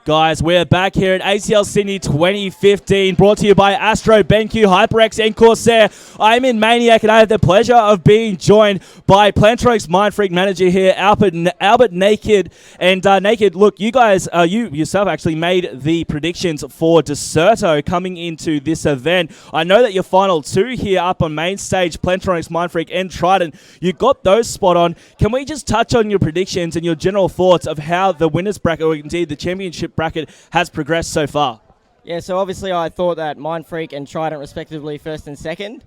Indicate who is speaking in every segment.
Speaker 1: Guys, we're back here at ACL Sydney 2015, brought to you by Astro, BenQ, HyperX, and Corsair. I'm in Maniac, and I have the pleasure of being joined by Plantronics.Mindfreak manager here, Albert Naked. And Naked, look, you guys, you yourself actually made the predictions for Deserto coming into this event. I know that your final two here up on main stage, Plantronics.Mindfreak and TRIDENT, you got those spot on. Can we just touch on your predictions and your general thoughts of how the winners bracket, or indeed the championship bracket, has progressed so far?
Speaker 2: Yeah, so obviously I thought that Mindfreak and TRIDENT respectively first and second.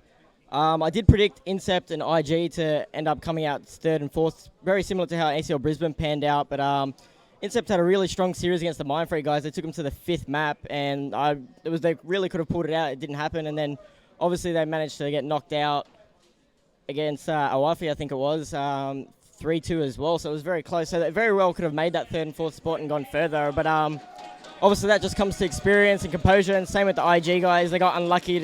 Speaker 2: I did predict Incept and IG to end up coming out third and fourth, very similar to how ACL Brisbane panned out, but Incept had a really strong series against the Mindfreak guys. They took them to the fifth map, and they really could have pulled it out. It didn't happen, and then obviously they managed to get knocked out against Awafi, I think it was, 3-2 as well, so it was very close. So they very well could have made that third and fourth spot and gone further, but obviously that just comes to experience and composure, and same with the IG guys. They got unlucky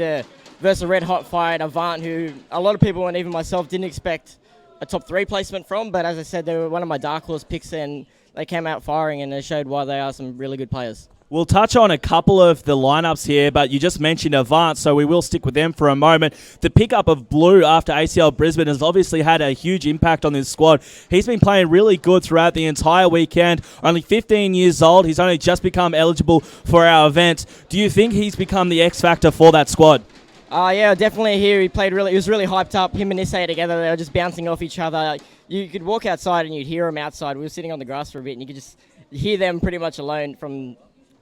Speaker 2: versus a red-hot fight, Avant, who a lot of people, and even myself, didn't expect a top 3 placement from, but as I said, they were one of my dark horse picks, and they came out firing, and they showed why they are some really good players.
Speaker 1: We'll touch on a couple of the lineups here, but you just mentioned Avant, so we will stick with them for a moment. The pickup of Blue after ACL Brisbane has obviously had a huge impact on this squad. He's been playing really good throughout the entire weekend. Only 15 years old. He's only just become eligible for our event. Do you think he's become the X factor for that squad?
Speaker 2: Yeah, definitely here. He was really hyped up. Him and Issei together, they were just bouncing off each other. You could walk outside and you'd hear them outside. We were sitting on the grass for a bit, and you could just hear them pretty much alone from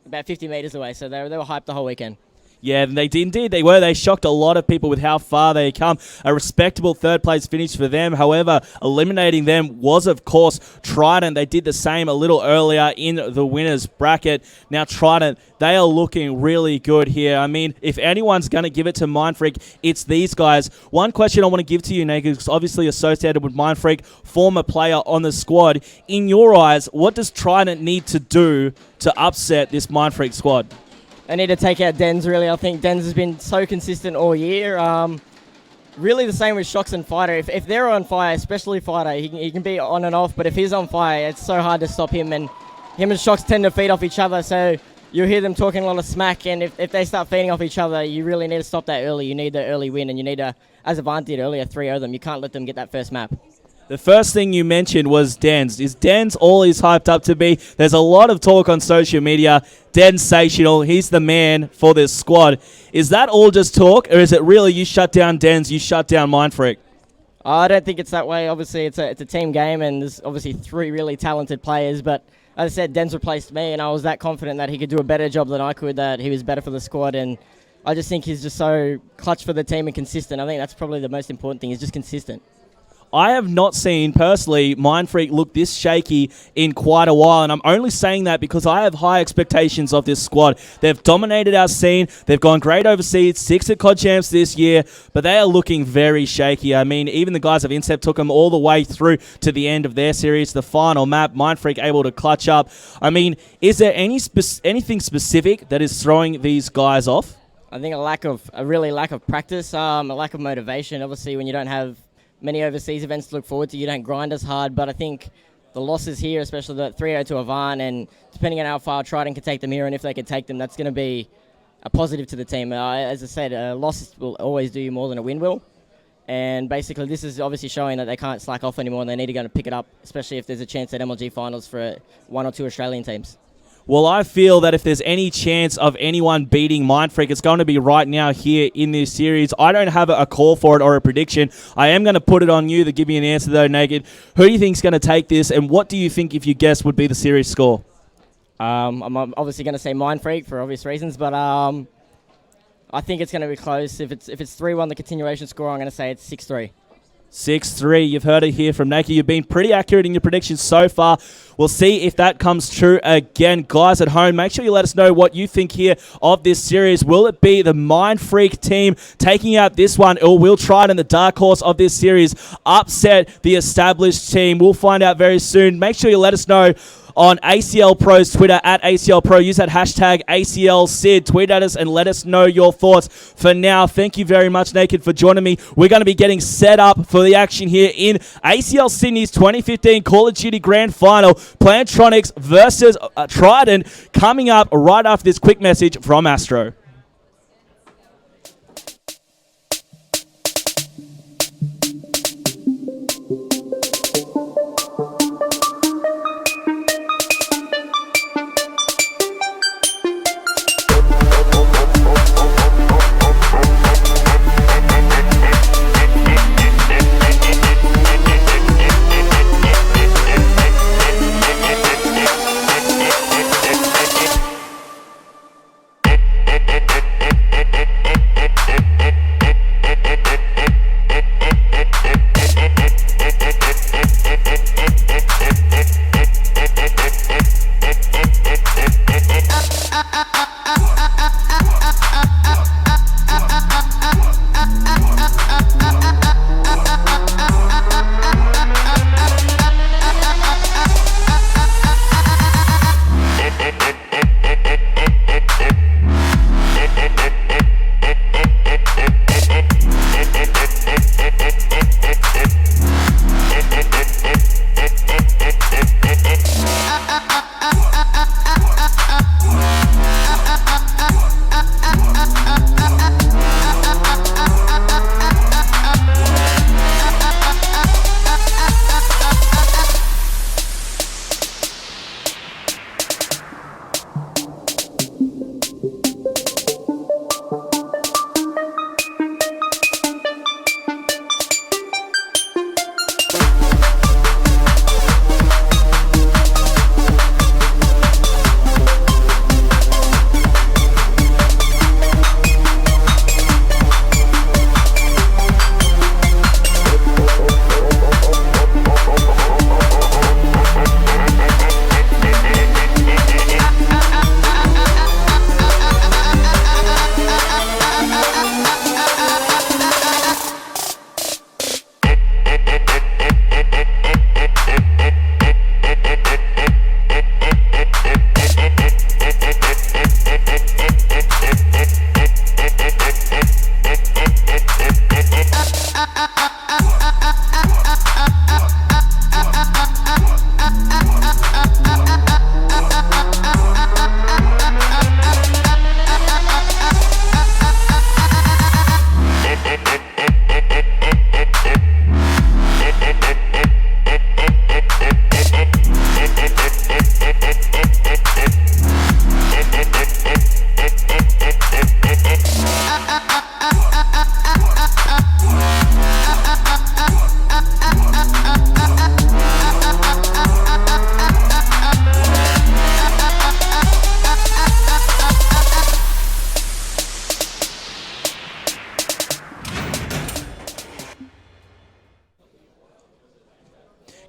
Speaker 2: about 50 metres away, so they were hyped the whole weekend.
Speaker 1: Yeah, they did indeed. They were. They shocked a lot of people with how far they come. A respectable third-place finish for them. However, eliminating them was, of course, TRIDENT. They did the same a little earlier in the winners bracket. Now, TRIDENT, they are looking really good here. I mean, if anyone's going to give it to Mindfreak, it's these guys. One question I want to give to you, Naked, because obviously associated with Mindfreak, former player on the squad. In your eyes, what does TRIDENT need to do to upset this Mindfreak squad?
Speaker 2: They need to take out Dens, really. I think Dens has been so consistent all year. Really the same with Shocks and Fighter. If they're on fire, especially Fighter, he can be on and off, but if he's on fire, it's so hard to stop him. And him and Shocks tend to feed off each other, so you'll hear them talking a lot of smack, and if they start feeding off each other, you really need to stop that early. You need the early win, and you need to, as Avant did earlier, 3-0 them. You can't let them get that first map.
Speaker 1: The first thing you mentioned was Dens. Is Dens all he's hyped up to be? There's a lot of talk on social media. Densational. He's the man for this squad. Is that all just talk, or is it really you shut down Dens, you shut down Mindfreak?
Speaker 2: I don't think it's that way. Obviously, it's a team game, and there's obviously 3 really talented players. But as I said, Dens replaced me, and I was that confident that he could do a better job than I could, that he was better for the squad. And I just think he's just so clutch for the team and consistent. I think that's probably the most important thing. He's just consistent.
Speaker 1: I have not seen, personally, Mindfreak look this shaky in quite a while, and I'm only saying that because I have high expectations of this squad. They've dominated our scene. They've gone great overseas, 6 at COD Champs this year, but they are looking very shaky. I mean, even the guys of Incept took them all the way through to the end of their series, the final map, Mindfreak able to clutch up. I mean, is there anything specific that is throwing these guys off?
Speaker 2: I think a lack of practice, a lack of motivation. Obviously, when you don't have many overseas events to look forward to, you don't grind as hard, but I think the losses here, especially the 3-0 to Avant, and depending on how far TRIDENT can take them here, and if they can take them, that's going to be a positive to the team. As I said, a loss will always do you more than a win will, and basically this is obviously showing that they can't slack off anymore, and they need to go and pick it up, especially if there's a chance at MLG finals for 1 or 2 Australian teams.
Speaker 1: Well, I feel that if there's any chance of anyone beating Mindfreak, it's going to be right now here in this series. I don't have a call for it or a prediction. I am going to put it on you to give me an answer, though, Naked. Who do you think is going to take this, and what do you think, if you guess, would be the series score?
Speaker 2: I'm obviously going to say Mindfreak for obvious reasons, but I think it's going to be close. If it's 3-1, the continuation score, I'm going to say it's 6-3.
Speaker 1: 6-3. You've heard it here from Naked. You've been pretty accurate in your predictions so far. We'll see if that comes true again. Guys at home, make sure you let us know what you think here of this series. Will it be the Mindfreak team taking out this one, or will TRIDENT, the dark horse of this series, upset the established team? We'll find out very soon. Make sure you let us know on ACL Pro's Twitter, at ACL Pro. Use that hashtag ACL Sid. Tweet at us and let us know your thoughts. For now, thank you very much, Naked, for joining me. We're going to be getting set up for the action here in ACL Sydney's 2015 Call of Duty Grand Final. Plantronics versus TRIDENT coming up right after this quick message from Astro.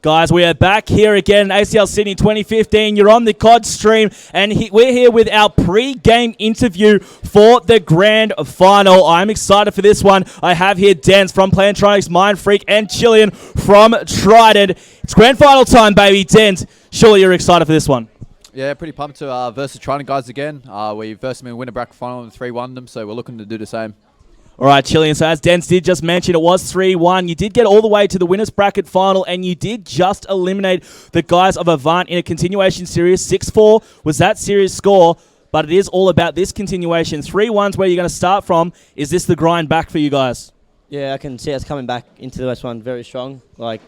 Speaker 1: Guys, we are back here again, ACL Sydney 2015. You're on the COD stream, and we're here with our pre-game interview for the grand final. I'm excited for this one. I have here Dens from Plantronics.Mindfreak and Chilean from TRIDENT. It's grand final time, baby. Dens, surely you're excited for this one.
Speaker 3: Yeah, pretty pumped to versus TRIDENT guys again. We versed them in winner bracket final and 3-1 them, so we're looking to do the same.
Speaker 1: All right, Chilean. So as Dens did just mention, it was 3-1. You did get all the way to the winners bracket final, and you did just eliminate the guys of Avant in a continuation series. 6-4 was that series score, but it is all about this continuation. 3-1's where you're going to start from. Is this the grind back for you guys?
Speaker 4: Yeah, I can see us coming back into the West one very strong. Like,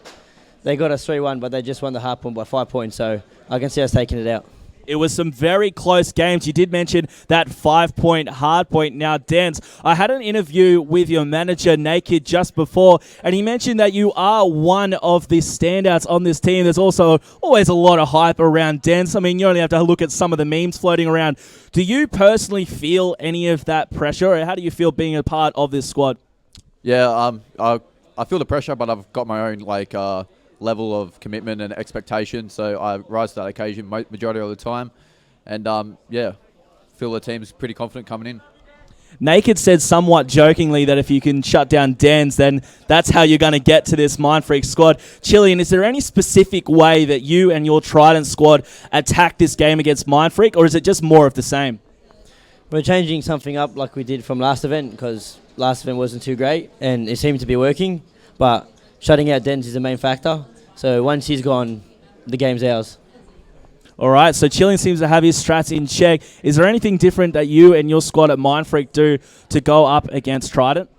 Speaker 4: they got us 3-1, but they just won the hard point by 5 points, so I can see us taking it out.
Speaker 1: It was some very close games. You did mention that 5-point hard point. Now, Dens, I had an interview with your manager, Naked, just before, and he mentioned that you are one of the standouts on this team. There's also always a lot of hype around Dens. I mean, you only have to look at some of the memes floating around. Do you personally feel any of that pressure, or how do you feel being a part of this squad?
Speaker 3: Yeah, I feel the pressure, but I've got my own, level of commitment and expectation, so I rise to that occasion majority of the time, and feel the team's pretty confident coming in.
Speaker 1: Naked said somewhat jokingly that if you can shut down Dens, then that's how you're going to get to this Mindfreak squad. Chillian, is there any specific way that you and your Trident squad attack this game against Mindfreak, or is it just more of the same?
Speaker 4: We're changing something up like we did from last event, because last event wasn't too great and it seemed to be working, but shutting out Dens is the main factor. So once he's gone, the game's ours.
Speaker 1: All right, so Chillian seems to have his strats in check. Is there anything different that you and your squad at Mindfreak do to go up against Trident?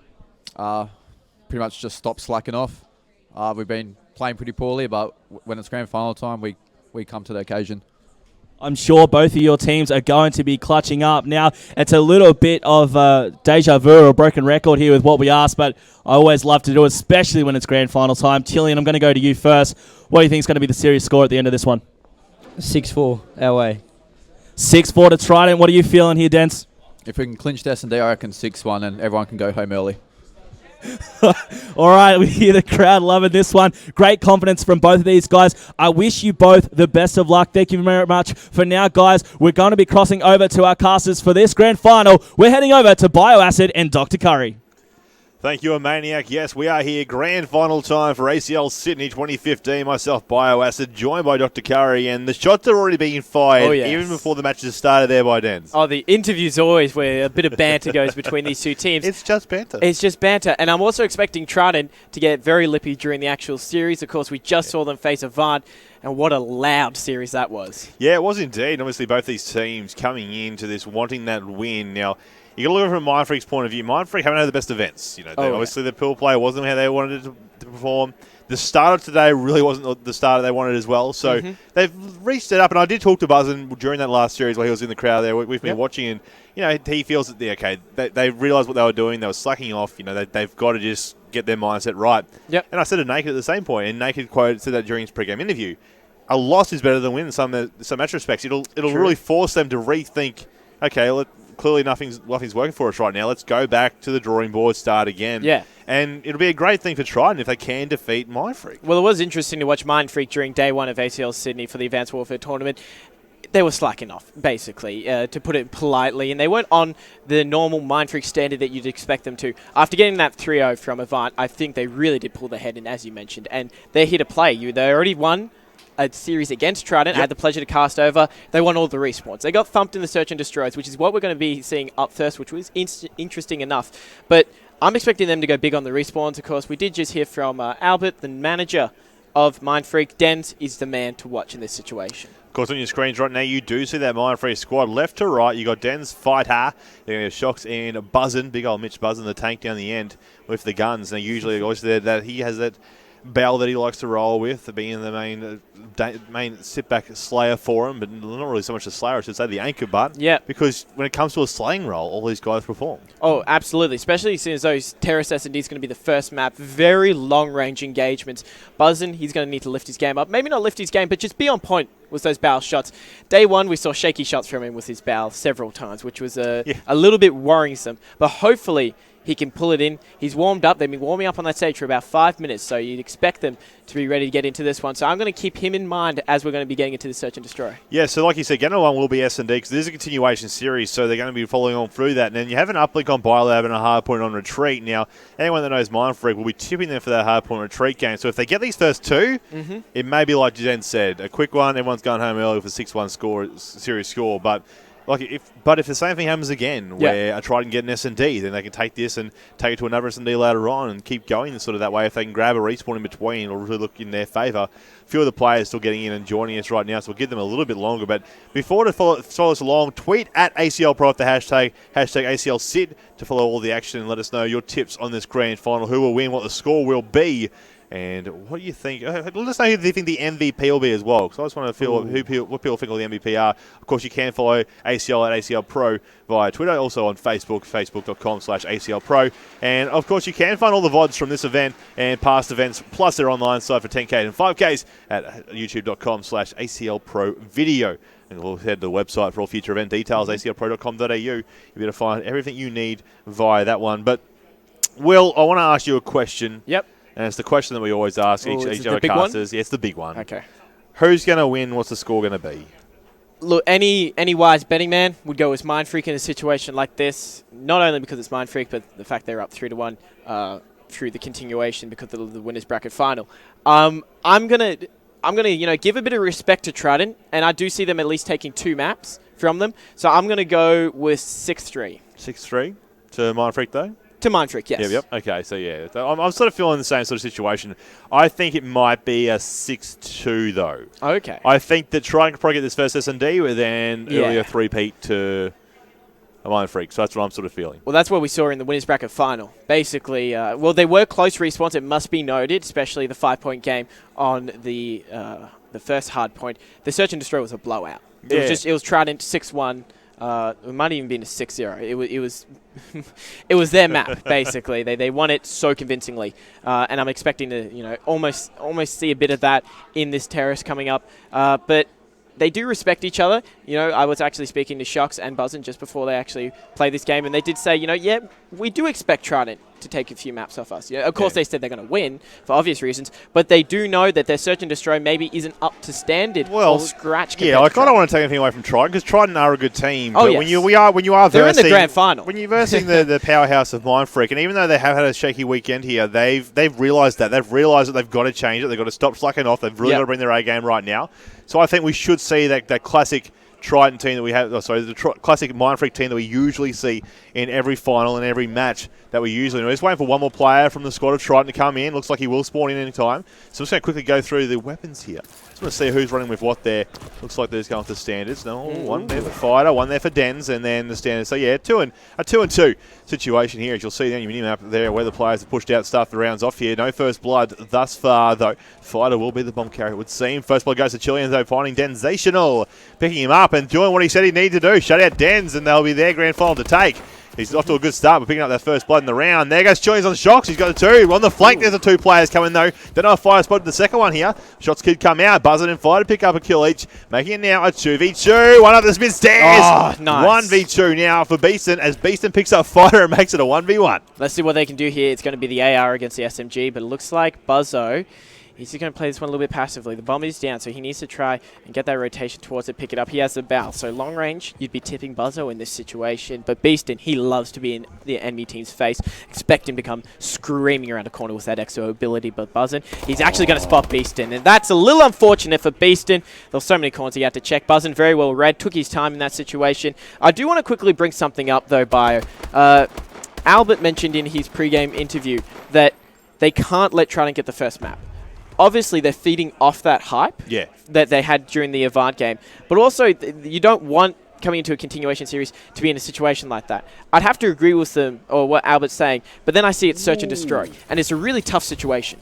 Speaker 3: Pretty much just stop slacking off. We've been playing pretty poorly, but when it's grand final time, we come to the occasion.
Speaker 1: I'm sure both of your teams are going to be clutching up. Now, it's a little bit of deja vu or broken record here with what we asked, but I always love to do it, especially when it's grand final time. Chillian, I'm going to go to you first. What do you think is going to be the series score at the end of this one?
Speaker 4: 6-4 our way.
Speaker 1: 6-4 to Trident. What are you feeling here, Dens?
Speaker 3: If we can clinch the S&D, I reckon 6-1 and everyone can go home early.
Speaker 1: All right, we hear the crowd loving this one. Great confidence from both of these guys. I wish you both the best of luck. Thank you very much. For now, guys, we're going to be crossing over to our casters for this grand final. We're heading over to Bioacid and Dr. Curry.
Speaker 5: Thank you, Maniac. Yes, we are here. Grand final time for ACL Sydney 2015. Myself, Bioacid, joined by Dr. Curry, and the shots are already being fired even before the matches started there by Dens.
Speaker 6: Oh, the interviews always where a bit of banter goes between these two teams.
Speaker 5: It's just banter.
Speaker 6: It's just banter. And I'm also expecting Trident to get very lippy during the actual series. Of course, we just saw them face Avant, and what a loud series that was.
Speaker 5: Yeah, it was indeed. Obviously, both these teams coming into this wanting that win. Now, you got to look at it from Mindfreak's point of view. Mindfreak haven't had the best events. Obviously the pool play wasn't how they wanted it to perform. The start of today really wasn't the start they wanted as well. So they've reached it up. And I did talk to Buzzin during that last series while he was in the crowd there. We've been watching, and he feels that they realised what they were doing. They were slacking off. They've got to just get their mindset right. Yep. And I said to Naked at the same point, and Naked said that during his pre-game interview. A loss is better than win in some retrospects. It'll really force them to rethink. Okay, clearly nothing's working for us right now. Let's go back to the drawing board, start again.
Speaker 6: Yeah.
Speaker 5: And it'll be a great thing for Trident if they can defeat Mindfreak.
Speaker 6: Well, it was interesting to watch Mindfreak during day one of ACL Sydney for the Advanced Warfare Tournament. They were slacking off, basically, to put it politely, and they weren't on the normal Mindfreak standard that you'd expect them to. After getting that 3-0 from Avant, I think they really did pull their head in, as you mentioned, and they're here to play. They already won a series against Trident. I had the pleasure to cast over. They won all the respawns. They got thumped in the search and destroys, which is what we're going to be seeing up first, which was interesting enough. But I'm expecting them to go big on the respawns. Of course, we did just hear from Albert, the manager of Mindfreak. Dens is the man to watch in this situation.
Speaker 5: Of course, on your screens right now, you do see that Mindfreak squad. Left to right, you got Dens, Fighter. They're going to have Shocks and Buzzin, big old Mitch Buzzin, the tank down the end with the guns. Now, usually, obviously, that he has that bell that he likes to roll with, being the main sit-back slayer for him, but not really so much the slayer, I should say, the anchor butt. Yeah. Because when it comes to a slaying role, all these guys perform.
Speaker 6: Oh, absolutely. Especially since those Terrace S&D is going to be the first map. Very long-range engagements. Buzzin, he's going to need to lift his game up. Maybe not lift his game, but just be on point with those barrel shots. Day one, we saw shaky shots from him with his barrel several times, which was a little bit worrisome. But hopefully he can pull it in. He's warmed up. They've been warming up on that stage for about 5 minutes, so you'd expect them to be ready to get into this one. So I'm going to keep him in mind as we're going to be getting into the Search and Destroy.
Speaker 5: Yeah, so like you said, Game 1 will be S&D because this is a continuation series, so they're going to be following on through that. And then you have an uplink on Biolab and a hardpoint on Retreat. Now, anyone that knows Mindfreak will be tipping them for that hardpoint Retreat game. So if they get these first two, it may be like Jen said, a quick one, everyone's going home early with a 6-1 series score, but if the same thing happens again, where I try and get an S&D, then they can take this and take it to another S&D later on and keep going sort of that way. If they can grab a respawn in between, it'll really look in their favour. A few of the players still getting in and joining us right now, so we'll give them a little bit longer. But before to follow us along, tweet at ACL Pro with the hashtag ACL Sid to follow all the action and let us know your tips on this grand final, who will win, what the score will be. And what do you think? Let us know who you think the MVP will be as well, because I just want to feel what people think all the MVP are. Of course, you can follow ACL at ACL Pro via Twitter, also on Facebook, facebook.com/ACL Pro. And, of course, you can find all the VODs from this event and past events, plus their online site for 10K and 5Ks at youtube.com/ACL Pro Video. And we'll head to the website for all future event details, aclpro.com.au. You'll be able to find everything you need via that one. But, Will, I want to ask you a question.
Speaker 6: Yep.
Speaker 5: And it's the question that we always ask each of our casters. Yeah, it's the big one.
Speaker 6: Okay.
Speaker 5: Who's going to win? What's the score going to be?
Speaker 6: Look, any wise betting man would go with Mindfreak in a situation like this, not only because it's Mindfreak, but the fact they're up 3-1 through the continuation because of the winners bracket final. I'm gonna give a bit of respect to TRIDENT, and I do see them at least taking 2 maps from them. So I'm gonna go with 6-3.
Speaker 5: 6-3 to Mindfreak though.
Speaker 6: To Mindfreak, yes.
Speaker 5: Yep. Okay, so yeah, I'm sort of feeling the same sort of situation. I think it might be a 6-2 though.
Speaker 6: Okay.
Speaker 5: I think that Trident could probably get this first S&D, but then it'll be a 3-peat to a Mindfreak. So that's what I'm sort of feeling.
Speaker 6: Well, that's what we saw in the winners bracket final. Basically, they were close respawns. It must be noted, especially the 5-point game on the first hard point. The Search and Destroy was a blowout. It was Trident 6-1. It might even been a 6-0. It was it was their map basically. They won it so convincingly, and I'm expecting to almost see a bit of that in this terrace coming up. But they do respect each other. I was actually speaking to Shocks and Buzzin just before they actually play this game, and they did say, we do expect Trident to take a few maps off us. Of course, they said they're going to win for obvious reasons, but they do know that their Search and Destroy maybe isn't up to standard or scratch.
Speaker 5: Yeah, I kind of want to take anything away from Trident because Trident are a good team.
Speaker 6: Oh,
Speaker 5: but
Speaker 6: yes.
Speaker 5: when you are
Speaker 6: they're
Speaker 5: versing,
Speaker 6: in the grand final.
Speaker 5: When you're versing the powerhouse of Mindfreak, and even though they have had a shaky weekend here, they've realised that. They've realised that they've got to change it. They've got to stop slacking off. They've really got to bring their A game right now. So I think we should see that classic Trident team that we have, the classic Mindfreak team that we usually see in every final and every match that we usually do. We're just waiting for one more player from the squad of Trident to come in. Looks like he will spawn in any time. So I'm just going to quickly go through the weapons here. Just want to see who's running with what there. Looks like they're just going with the standards. No, one there for Fighter, one there for Dens, and then the standards. So yeah, a 2-2 situation here. As you'll see on your mini-map there where the players have pushed out, start the rounds off here. No first blood thus far, though. Fighter will be the bomb carrier, it would seem. First blood goes to Chilean, though, finding Densational, picking him up and doing what he said he needed to do. Shut out Dens, and they'll be their grand final to take. He's off to a good start, but picking up that first blood in the round. There goes Chileans on Shocks. He's got the 2. On the flank, there's the 2 players coming, though. Don't know if Fire spotted the second one here. Shots could come out. Buzzard and Fighter pick up a kill each. Making it now a 2v2. One up the mid stairs.
Speaker 6: Oh, nice.
Speaker 5: 1v2 now for Beeston as Beeston picks up Fighter and makes it a 1v1.
Speaker 6: Let's see what they can do here. It's going to be the AR against the SMG, but it looks like Buzzo, he's just going to play this one a little bit passively. The bomb is down, so he needs to try and get that rotation towards it, pick it up. He has the bow, so long range, you'd be tipping Buzzo in this situation. But Beeston, he loves to be in the enemy team's face. Expect him to come screaming around a corner with that exo ability, but Buzzin, he's actually going to spot Beeston, and that's a little unfortunate for Beeston. There were so many corners he had to check. Buzzin very well read, took his time in that situation. I do want to quickly bring something up, though, Bio. Albert mentioned in his pre-game interview that they can't let Trident get the first map. Obviously, they're feeding off that hype that they had during the Avant game. But also, you don't want, coming into a continuation series, to be in a situation like that. I'd have to agree with them, or what Albert's saying, but then I see it Search and Destroy. And it's a really tough situation.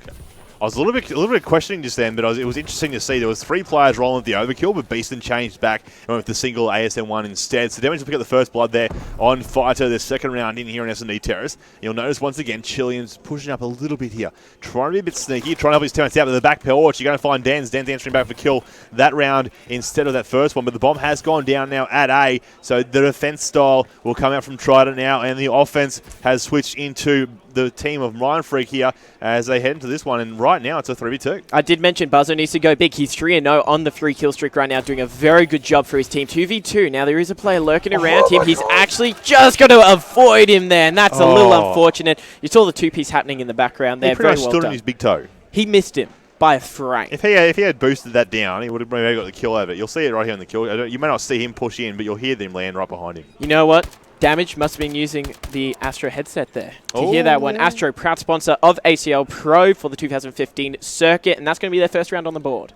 Speaker 5: I was a little bit questioning just then, but it was interesting to see there was 3 players rolling with the overkill, but Beeston changed back and went with the single ASM one instead. So Damage will pick up the first blood there on Fighter, the second round in here in S&D Terrace. You'll notice once again Chilean's pushing up a little bit here, trying to be a bit sneaky, trying to help his teammates out. But the back porch, you're going to find Dan's answering back for kill that round instead of that first one. But the bomb has gone down now at A, so the defense style will come out from Trident now, and the offense has switched into the team of Mindfreak here as they head into this one, and right now it's a 3v2.
Speaker 6: I did mention Buzzo needs to go big. He's 3-0 on the 3-kill streak right now, doing a very good job for his team. 2v2. Now there is a player lurking around him. He's actually just going to avoid him there, and that's a little unfortunate. You saw the 2-piece happening in the background there.
Speaker 5: He pretty
Speaker 6: very
Speaker 5: much
Speaker 6: well
Speaker 5: stood
Speaker 6: done.
Speaker 5: on his big toe.
Speaker 6: He missed him by a frame.
Speaker 5: If he had boosted that down, he would have maybe got the kill over it. You'll see it right here on the kill. You may not see him push in, but you'll hear them land right behind him.
Speaker 6: You know what? Damage must have been using the Astro headset there to hear that one. Astro, proud sponsor of ACL Pro for the 2015 circuit, and that's going to be their first round on the board.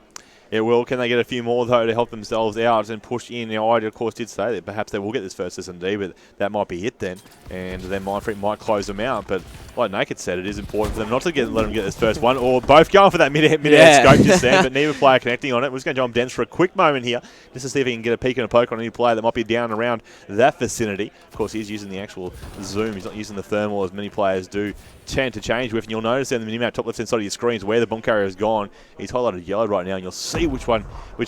Speaker 5: It will. Can they get a few more, though, to help themselves out and push in? Now, I, of course, did say that perhaps they will get this first S&D, but that might be it then. And then Mindfreak might close them out. But like Naked said, it is important for them not to let them get this first one, or both going for that mid-air scope just then, but neither player connecting on it. We're just going to jump Dens for a quick moment here, just to see if he can get a peek and a poke on any player that might be down around that vicinity. Of course, he's using the actual zoom. He's not using the thermal as many players do tend to change with, and you'll notice in the minimap top left-hand side of your screens where the bomb carrier has gone. He's highlighted yellow right now, and you'll see which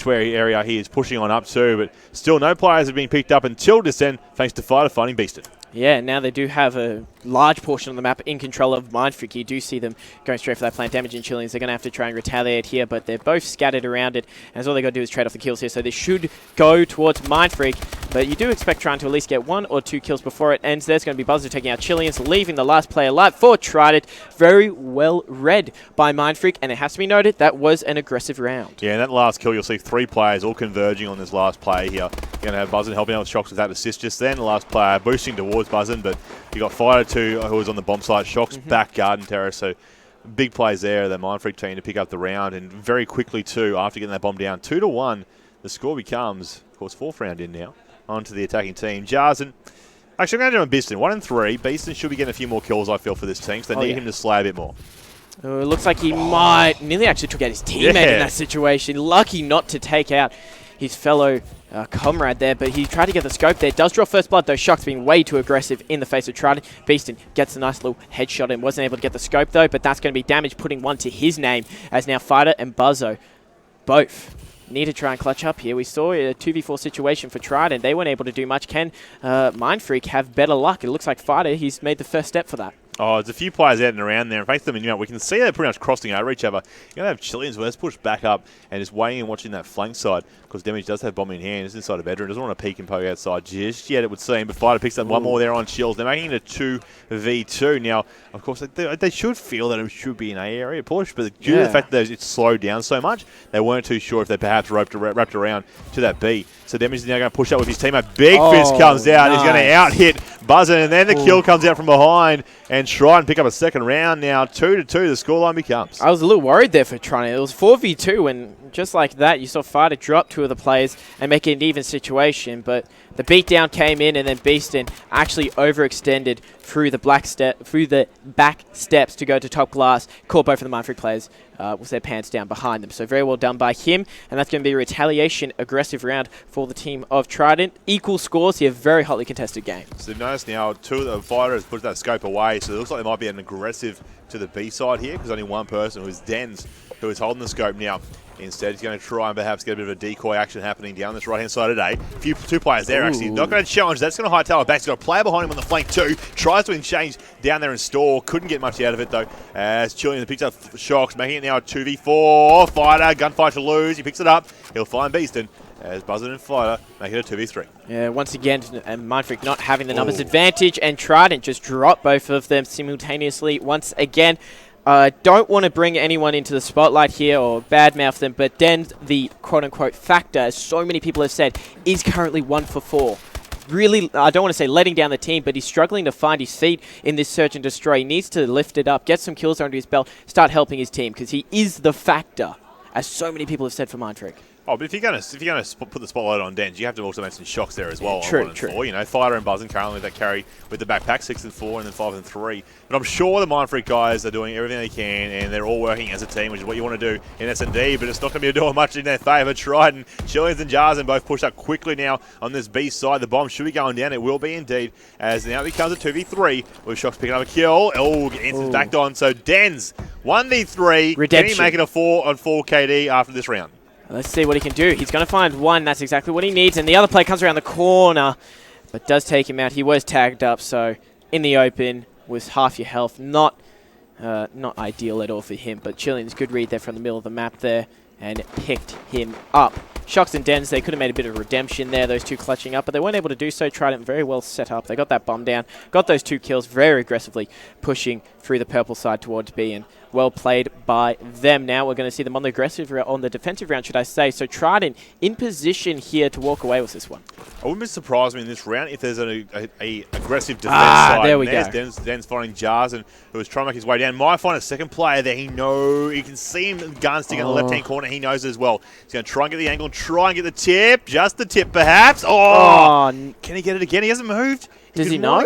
Speaker 5: area he is pushing on up to, but still no players have been picked up until just then, thanks to Fighter finding Beasted.
Speaker 6: Yeah, now they do have large portion of the map in control of Mindfreak. You do see them going straight for that plant damage in Chileans. They're going to have to try and retaliate here, but they're both scattered around it, and all they got to do is trade off the kills here. So they should go towards Mindfreak, but you do expect trying to at least get 1 or 2 kills before it ends. There's going to be Buzzer taking out Chileans, leaving the last player alive for TRIDENT. Very well read by Mindfreak, and it has to be noted that was an aggressive round.
Speaker 5: Yeah, and that last kill, you'll see 3 players all converging on this last play here. You're going to have Buzzin helping out with Shocks with that assist just then. The last player boosting towards Buzzin, but you got Fighter 2 who was on the bomb site. Shocks back garden terrace, so big plays there. The Mindfreak team to pick up the round, and very quickly too, after getting that bomb down 2-1, the score becomes, of course, 4th round in now, onto the attacking team. Jarzen, actually, I'm going to do on Beeston. 1 and 3. Beeston should be getting a few more kills, I feel, for this team, so they need him to slay a bit more.
Speaker 6: It looks like he might nearly actually took out his teammate in that situation. Lucky not to take out his fellow comrade there, but he tried to get the scope there. Does draw first blood, though. Shock's being way too aggressive in the face of TRIDENT. Beeston gets a nice little headshot and wasn't able to get the scope, though, but that's going to be damage, putting 1 to his name, as now Fighter and Buzzo both need to try and clutch up here. We saw a 2v4 situation for TRIDENT. They weren't able to do much. Can Mindfreak have better luck? It looks like Fighter, he's made the first step for that.
Speaker 5: Oh, there's a few players out and around there. In fact, we can see they're pretty much crossing over each other. You're going to have Chileans where let's push back up and just waiting and watching that flank side, because Damage does have bomb in hand. It's inside a bedroom. Doesn't want to peek and poke outside just yet, it would seem. But Fighter picks up one more there on Chills. They're making it a 2v2. Now, of course, they should feel that it should be an A area push, but due to the fact that it's slowed down so much, they weren't too sure if they perhaps wrapped around to that B. So Damage is now going to push up with his teammate. Big Fist comes out. Nice. He's going to out-hit Buzzin', and then the kill comes out from behind, and try and pick up a second round now. 2-2, the scoreline becomes.
Speaker 6: I was a little worried there for TRIDENT. It was 4v2, and just like that, you saw Fighter drop 2 of the players and make it an even situation, but the beatdown came in, and then Beeston actually overextended through the back steps to go to top glass, caught both of the Mindfreak players with their pants down behind them. So very well done by him, and that's going to be a retaliation aggressive round for the team of TRIDENT. Equal scores here, very hotly contested game.
Speaker 5: So notice now, 2 of the fighters put that scope away, so it looks like there might be an aggressive to the B side here, because only one person, who's Dens, who is holding the scope now. Instead, he's going to try and perhaps get a bit of a decoy action happening down this right-hand side today. 2 players there, actually. Not going to challenge. That's going to hightail it back. He's got a player behind him on the flank, too. Tries to exchange down there and store. Couldn't get much out of it, though, as Chilean picks up Shocks, making it now a 2v4. Fighter, gunfight to lose. He picks it up. He'll find Beeston, as Buzzin and Fighter make it a 2v3.
Speaker 6: Yeah, once again, Mindfreak not having the numbers advantage, and TRIDENT just dropped both of them simultaneously once again. Don't want to bring anyone into the spotlight here or badmouth them, but Den's the quote-unquote factor, as so many people have said, is currently 1 for 4. Really, I don't want to say letting down the team, but he's struggling to find his feet in this search and destroy. He needs to lift it up, get some kills under his belt, start helping his team, because he is the factor, as so many people have said for Mindfreak.
Speaker 5: Oh, but if you're going to put the spotlight on Dens, you have to also make some Shocks there as well.
Speaker 6: True,
Speaker 5: on 1 and 4. You know, Fighter and Buzzin currently that carry with the backpack 6 and 4, and then 5 and 3. But I'm sure the Mindfreak guys are doing everything they can, and they're all working as a team, which is what you want to do in S&D. But it's not going to be doing much in their favour. TRIDENT, Chileans and Jarzen both pushed up quickly now on this B side. The bomb should be going down. It will be indeed, as now it becomes a 2v3 with Shocks picking up a kill. Oh, Anson's backed on. So Dens 1v3.
Speaker 6: Redemption.
Speaker 5: Can he make it a 4-on-4 KD after this round?
Speaker 6: Let's see what he can do. He's going to find 1. That's exactly what he needs. And the other player comes around the corner, but does take him out. He was tagged up, so in the open with half your health. Not ideal at all for him, but Chilean's good read there from the middle of the map there and picked him up. Shocks and Dens, they could have made a bit of redemption there, those 2 clutching up, but they weren't able to do so. TRIDENT very well set up. They got that bomb down, got those 2 kills, very aggressively pushing through the purple side towards B, and well played by them. Now we're going to see them on the defensive round, should I say. So TRIDENT in position here to walk away with this one.
Speaker 5: I wouldn't be surprised in this round if there's an aggressive defense side.
Speaker 6: There we
Speaker 5: go. Den's finding Jarzen, who was trying to make his way down. Might find a second player there. He can see him gun stick in the left-hand corner. He knows it as well. He's going to try and get the angle, try and get the tip. Just the tip, perhaps. Can he get it again? He hasn't moved.
Speaker 6: Does he know?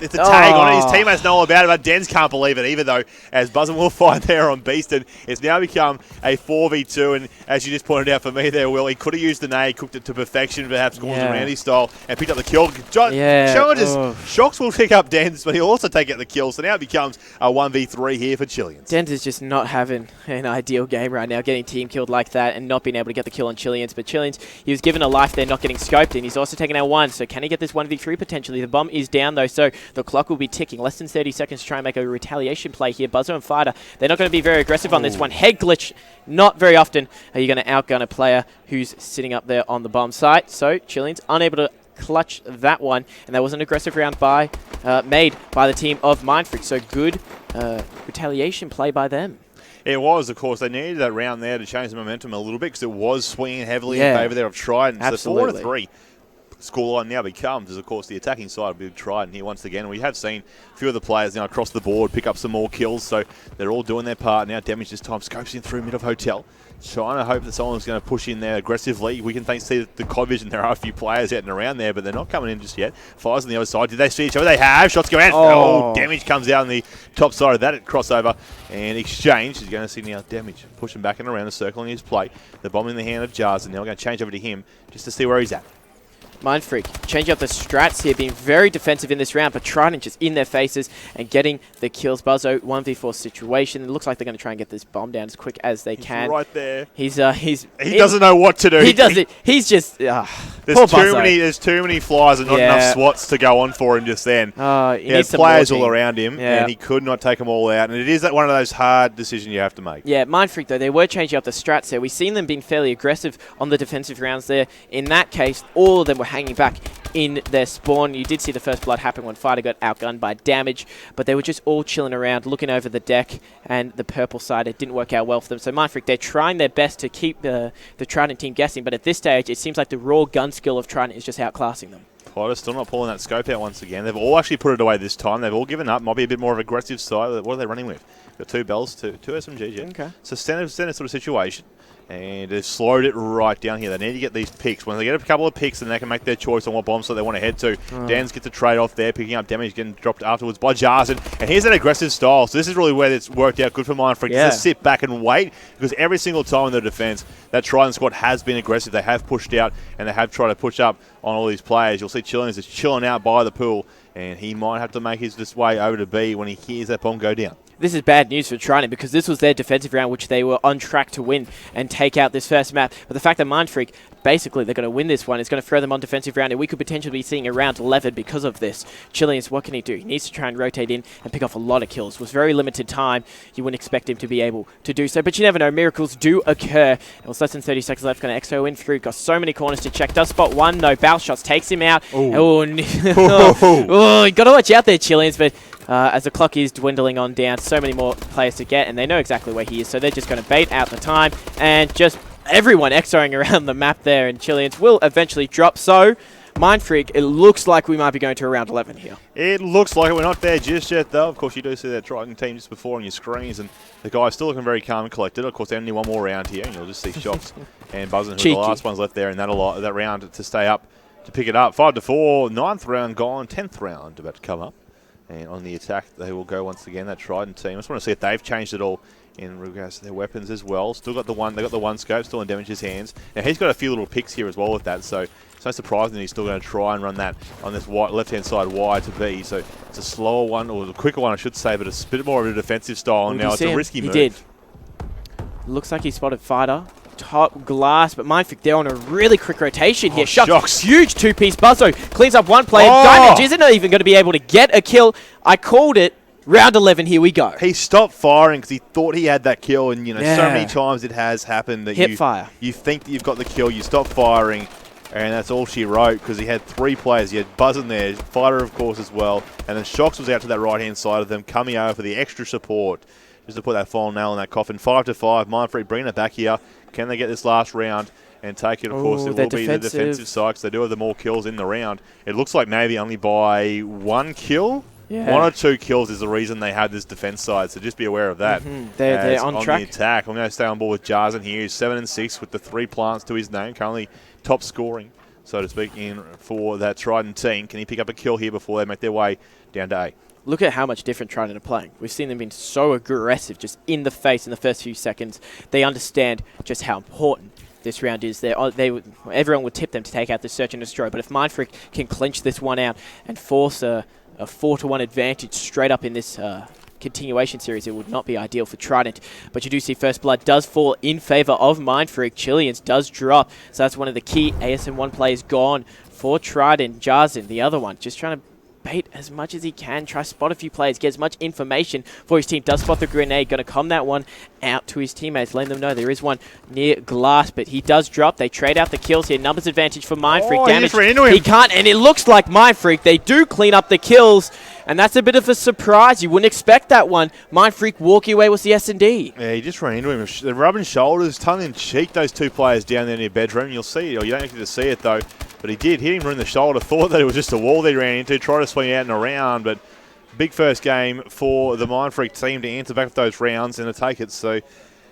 Speaker 5: It's a tag on it. His teammates know all about it, but Dens can't believe it either, though, as Buzzin will find there on Beeston. It's now become a 4v2, and as you just pointed out for me there, Will, he could have used the nade, cooked it to perfection, perhaps Gordon Randy style, and picked up the kill. Challenges. Shocks will pick up Dens, but he'll also take out the kill, so now it becomes a 1v3 here for Chileans.
Speaker 6: Dens is just not having an ideal game right now, getting team killed like that and not being able to get the kill on Chileans. But Chileans, he was given a life there, not getting scoped, and he's also taken out 1, so can he get this 1v3 potentially? The bomb is down, though, so The clock will be ticking. Less than 30 seconds to try and make a retaliation play here. Buzzer and Fighter, they're not going to be very aggressive on this one. Head glitch, not very often are you going to outgun a player who's sitting up there on the bomb site. So Chileans unable to clutch that one, and that was an aggressive round made by the team of Mindfreak. So good retaliation play by them.
Speaker 5: It was, of course. They needed that round there to change the momentum a little bit because it was swinging heavily in favour there of Trident.
Speaker 6: Absolutely.
Speaker 5: So 4-3 scoreline now becomes, of course, the attacking side will be Trident here once again. We have seen a few of the players now across the board pick up some more kills, so they're all doing their part now. Damage this time scopes in through mid of Hotel. Trying to hope that someone's going to push in there aggressively. We can see the COD vision. There are a few players out and around there, but they're not coming in just yet. Fires on the other side. Did they see each other? They have. Shots go out. Oh, damage comes out on the top side of that crossover. And exchange is going to see now damage. Pushing back and around the circle in his play. The bomb in the hand of Jars, and now we're going to change over to him just to see where he's at.
Speaker 6: Mindfreak changing up the strats here, being very defensive in this round, but Trident just in their faces and getting the kills. Buzzo, 1v4 situation. It looks like they're going to try and get this bomb down as quick as they can.
Speaker 5: He's right there.
Speaker 6: He
Speaker 5: doesn't know what to do.
Speaker 6: He does it. He's just
Speaker 5: there's too many flies and not enough SWATs to go on for him just then.
Speaker 6: He
Speaker 5: had players all around him, and he could not take them all out. And it is one of those hard decisions you have to make.
Speaker 6: Yeah, Mindfreak, though, they were changing up the strats there. We've seen them being fairly aggressive on the defensive rounds there. In that case, all of them were hanging back in their spawn. You did see the first blood happen when Fighter got outgunned by damage, but they were just all chilling around, looking over the deck, and the purple side, it didn't work out well for them. So Mindfreak, they're trying their best to keep the Trident team guessing, but at this stage, it seems like the raw gun skill of Trident is just outclassing them.
Speaker 5: Fighter still not pulling that scope out once again. They've all actually put it away this time. They've all given up. Might be a bit more of aggressive side. What are they running with? Got 2 bells, two SMGs, yeah.
Speaker 6: Okay.
Speaker 5: So standard sort of situation. And they've slowed it right down here. They need to get these picks. When they get a couple of picks, then they can make their choice on what bomb site they want to head to. Dan's gets a trade off there, picking up damage, getting dropped afterwards by Jarzen. And here's that aggressive style. So this is really where it's worked out good for Mindfreak. Yeah. Just sit back and wait, because every single time in their defense, that Trident squad has been aggressive. They have pushed out, and they have tried to push up on all these players. You'll see Chileans is chilling out by the pool, and he might have to make his way over to B when he hears that bomb go down.
Speaker 6: This is bad news for Trident, because this was their defensive round, which they were on track to win and take out this first map. But the fact that Mindfreak, basically, they're going to win this one, is going to throw them on defensive round, and we could potentially be seeing a round 11 because of this. Chileans, what can he do? He needs to try and rotate in and pick off a lot of kills. It was very limited time. You wouldn't expect him to be able to do so, but you never know. Miracles do occur. It was less than 30 seconds left. Going to XO in through. Got so many corners to check. Does spot one. No bounce shots. Takes him out. Oh, you got to watch out there, Chileans, but as the clock is dwindling on down, so many more players to get, and they know exactly where he is, so they're just going to bait out the time, and just everyone XOing around the map there, and Chileans will eventually drop. So Mindfreak, it looks like we might be going to a round 11 here.
Speaker 5: It looks like it. We're not there just yet, though. Of course, you do see that Trident team just before on your screens, and the guy's still looking very calm and collected. Of course, only one more round here, and you'll just see Shots and Buzzin, who are the last ones left there in that round to stay up, to pick it up. 5-4, 9th round gone, 10th round about to come up. And on the attack, they will go once again, that Trident team. I just want to see if they've changed it all in regards to their weapons as well. Still got the one, they got the one scope, still in Damage's hands. Now, he's got a few little picks here as well with that, so it's no surprise that he's still going to try and run that on this left-hand side wide to B. So it's a slower one, or a quicker one, I should say, but it's a bit more of a defensive style. And now it's a risky move.
Speaker 6: He did. Looks like he spotted Fighter. Top glass, but Mindfreak, they're on a really quick rotation here. Shocks. Huge two-piece Buzzo cleans up one player. Diamond isn't even going to be able to get a kill. I called it. Round 11, here we go.
Speaker 5: He stopped firing because he thought he had that kill, and so many times it has happened that you think that you've got the kill, you stop firing, and that's all she wrote, because he had 3 players. He had Buzz in there, Fighter, of course, as well, and then Shocks was out to that right-hand side of them, coming over for the extra support, just to put that final nail in that coffin. 5-5, Mindfreak bringing it back here. Can they get this last round and take it? Of course, it will be the defensive side, because they do have the more kills in the round. It looks like maybe only by 1 kill. Yeah. 1 or 2 kills is the reason they had this defense side, so just be aware of that.
Speaker 6: They're on track.
Speaker 5: The attack. I'm going to stay on board with Jarzen here. He's 7-6 with the 3 plants to his name, currently top scoring, so to speak, in for that Trident team. Can he pick up a kill here before they make their way down to A?
Speaker 6: Look at how much different Trident are playing. We've seen them being so aggressive, just in the face in the first few seconds. They understand just how important this round is. Everyone would tip them to take out the search and destroy, but if Mindfreak can clinch this one out and force a 4-1 advantage straight up in this continuation series, it would not be ideal for Trident. But you do see First Blood does fall in favor of Mindfreak. Chileans does drop, so that's one of the key ASM1 players gone for Trident. Jarzen, the other one, just trying to bait as much as he can, try to spot a few players, get as much information for his team. Does spot the grenade, going to come that one out to his teammates, letting them know there is one near glass, but he does drop. They trade out the kills here. Numbers advantage for Mindfreak. Damage. He can't, and it looks like Mindfreak. They do clean up the kills, and that's a bit of a surprise. You wouldn't expect that one. Mindfreak walking away with the S&D.
Speaker 5: Yeah, he just ran into him. They're rubbing shoulders, tongue in cheek, those two players down there near bedroom. You'll see it, or you don't get to see it though. But he did hit him in the shoulder. Thought that it was just a wall that he ran into. Tried to swing out and around. But big first game for the Mindfreak team to answer back with those rounds and to take it. So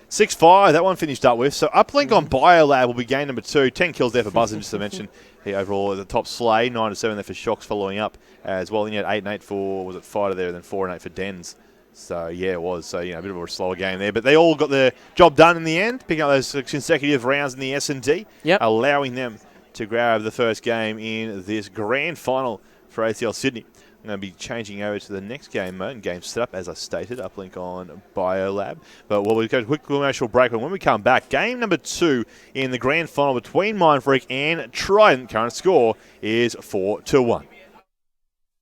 Speaker 5: 6-5, that one finished up with. So uplink on Biolab will be game number 2. 10 kills there for Buzzard, just to mention. He overall at the top sleigh. 9-7 there for Shocks following up as well. And he had 8-8 for, was it Fighter there, and then 4-8 for Dens. So, yeah, it was. So, a bit of a slower game there. But they all got the job done in the end, picking up those consecutive rounds in the S&D, allowing them to grab the first game in this grand final for ACL Sydney. I'm going to be changing over to the next game mode and game setup, as I stated, uplink on Biolab. But we'll go to a quick commercial break. And when we come back, game number 2 in the grand final between Mindfreak and TRIDENT. Current score is 4-1.